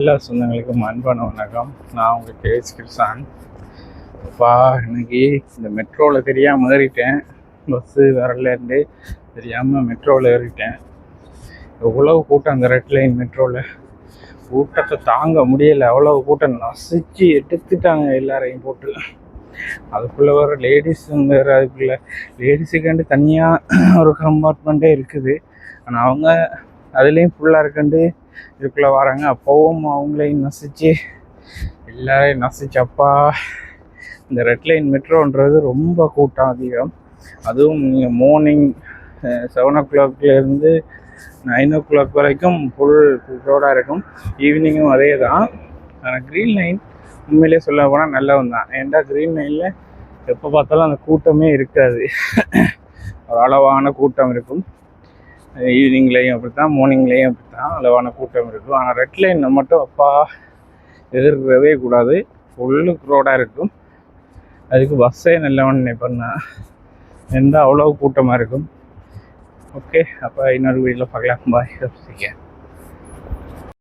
எல்லா சொந்தங்களுக்கும் அன்பான வணக்கம். நான் உங்கள் கேஎஸ் கிருஷ்ணன். அப்பா இன்னைக்கு இந்த மெட்ரோவில் தெரியாமல் ஏறிட்டேன். பஸ்ஸு வரலேருந்து தெரியாமல் மெட்ரோவில் ஏறிட்டேன். எவ்வளவு கூட்டம் அந்த ரெட் லைன் மெட்ரோவில், கூட்டத்தை தாங்க முடியலை. அவ்வளவு கூட்டம் நசிச்சு எடுத்துட்டாங்க எல்லாரையும் போட்டு. அதுக்குள்ளே வர லேடிஸ் வேறு, அதுக்குள்ளே லேடிஸுக்காண்டு தனியாக ஒரு கம்பார்ட்மெண்ட்டே இருக்குது. ஆனால் அவங்க அதுலேயும் ஃபுல்லாக இருக்கண்டு இதுக்குள்ளே வராங்க. அப்போவும் அவங்களையும் நசிச்சு எல்லாரையும் நசிச்சப்பா. இந்த ரெட் லைன் மெட்ரோன்றது ரொம்ப கூட்டம் அதிகம். அதுவும் நீங்கள் மார்னிங் 7 o'clockலேருந்து 9 o'clock வரைக்கும் ஃபுல் ரோடாக இருக்கும். ஈவினிங்கும் அதே தான். ஆனால் க்ரீன் லைன் உண்மையிலே சொல்ல போனால் நல்லவன் தான். ஏன்டா க்ரீன் லைனில் எப்போ பார்த்தாலும் அந்த கூட்டமே இருக்காது. ஒரு அளவான கூட்டம் இருக்கும். ஈவினிங்லேயும் அப்படி தான், மார்னிங்லேயும் அப்படி தான் அளவான கூட்டம் இருக்கும். ஆனால் ரெட் லைனில் மட்டும் அப்பா எதிர்க்கவே கூடாது, ஃபுல்லு ரோடாக இருக்கும். அதுக்கு பஸ்ஸே நல்லவன் நினைப்பேன் நான். எந்த அவ்வளோ கூட்டமாக இருக்கும். ஓகே, அப்போ இன்னொரு வீடியோவில் பார்க்கலாம். பாய்.